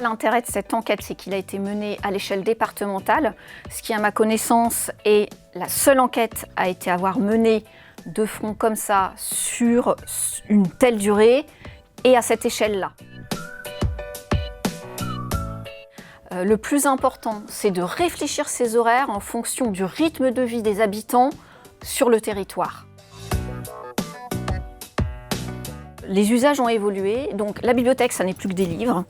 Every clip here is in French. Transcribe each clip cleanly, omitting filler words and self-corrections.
L'intérêt de cette enquête, c'est qu'il a été mené à l'échelle départementale, ce qui, à ma connaissance, est la seule enquête à avoir mené de front comme ça sur une telle durée et à cette échelle-là. Le plus important, c'est de réfléchir ses horaires en fonction du rythme de vie des habitants sur le territoire. Les usages ont évolué, donc la bibliothèque, ça n'est plus que des livres.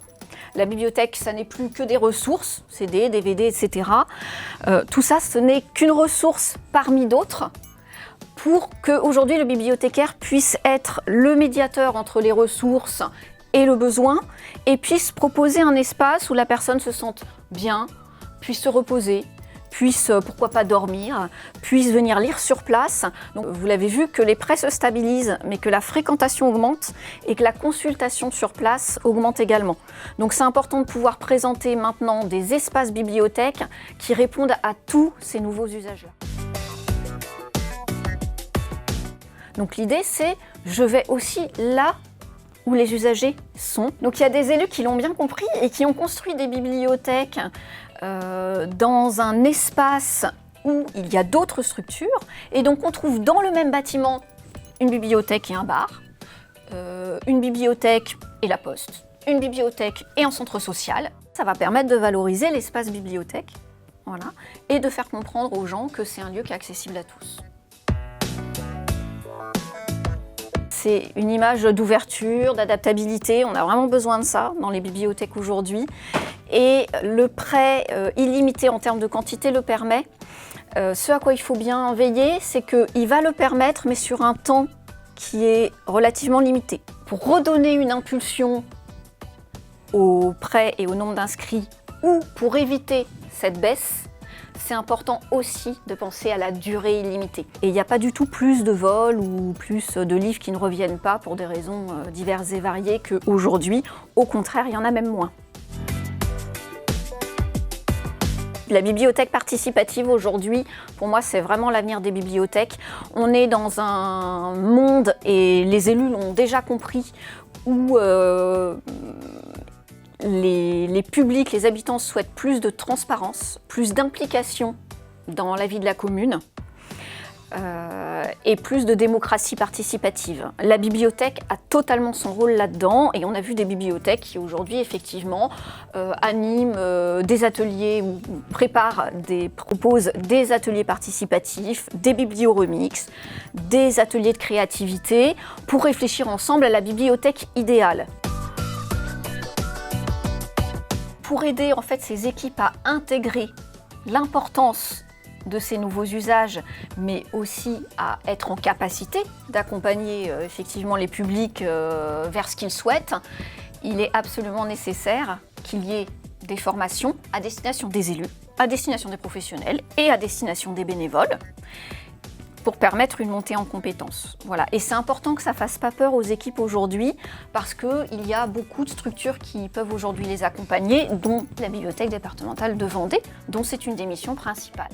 La bibliothèque, ça n'est plus que des ressources, CD, DVD, etc. Tout ça, ce n'est qu'une ressource parmi d'autres pour qu'aujourd'hui le bibliothécaire puisse être le médiateur entre les ressources et le besoin et puisse proposer un espace où la personne se sente bien, puisse se reposer, puisse, pourquoi pas, dormir, puisse venir lire sur place. Donc, vous l'avez vu que les prêts se stabilisent, mais que la fréquentation augmente et que la consultation sur place augmente également. Donc c'est important de pouvoir présenter maintenant des espaces bibliothèques qui répondent à tous ces nouveaux usages-là. Donc l'idée c'est, je vais aussi là où les usagers sont. Donc il y a des élus qui l'ont bien compris et qui ont construit des bibliothèques dans un espace où il y a d'autres structures. Et donc on trouve dans le même bâtiment une bibliothèque et un bar, une bibliothèque et la poste, une bibliothèque et un centre social. Ça va permettre de valoriser l'espace bibliothèque, voilà, et de faire comprendre aux gens que c'est un lieu qui est accessible à tous. C'est une image d'ouverture, d'adaptabilité. On a vraiment besoin de ça dans les bibliothèques aujourd'hui. Et le prêt illimité en termes de quantité le permet. Ce à quoi il faut bien veiller, c'est qu'il va le permettre, mais sur un temps qui est relativement limité. Pour redonner une impulsion au prêt et au nombre d'inscrits, ou pour éviter cette baisse, c'est important aussi de penser à la durée illimitée. Et il n'y a pas du tout plus de vols ou plus de livres qui ne reviennent pas pour des raisons diverses et variées qu'aujourd'hui. Au contraire, il y en a même moins. La bibliothèque participative aujourd'hui, pour moi, c'est vraiment l'avenir des bibliothèques. On est dans un monde, et les élus l'ont déjà compris, où les publics, les habitants souhaitent plus de transparence, plus d'implication dans la vie de la commune et plus de démocratie participative. La bibliothèque a totalement son rôle là-dedans et on a vu des bibliothèques qui aujourd'hui effectivement animent des ateliers ou proposent des ateliers participatifs, des biblioremix, des ateliers de créativité pour réfléchir ensemble à la bibliothèque idéale. Pour aider en fait ces équipes à intégrer l'importance de ces nouveaux usages, mais aussi à être en capacité d'accompagner effectivement les publics vers ce qu'ils souhaitent, il est absolument nécessaire qu'il y ait des formations à destination des élus, à destination des professionnels et à destination des bénévoles, pour permettre une montée en compétences. Voilà. Et c'est important que ça ne fasse pas peur aux équipes aujourd'hui parce qu'il y a beaucoup de structures qui peuvent aujourd'hui les accompagner, dont la bibliothèque départementale de Vendée, dont c'est une des missions principales.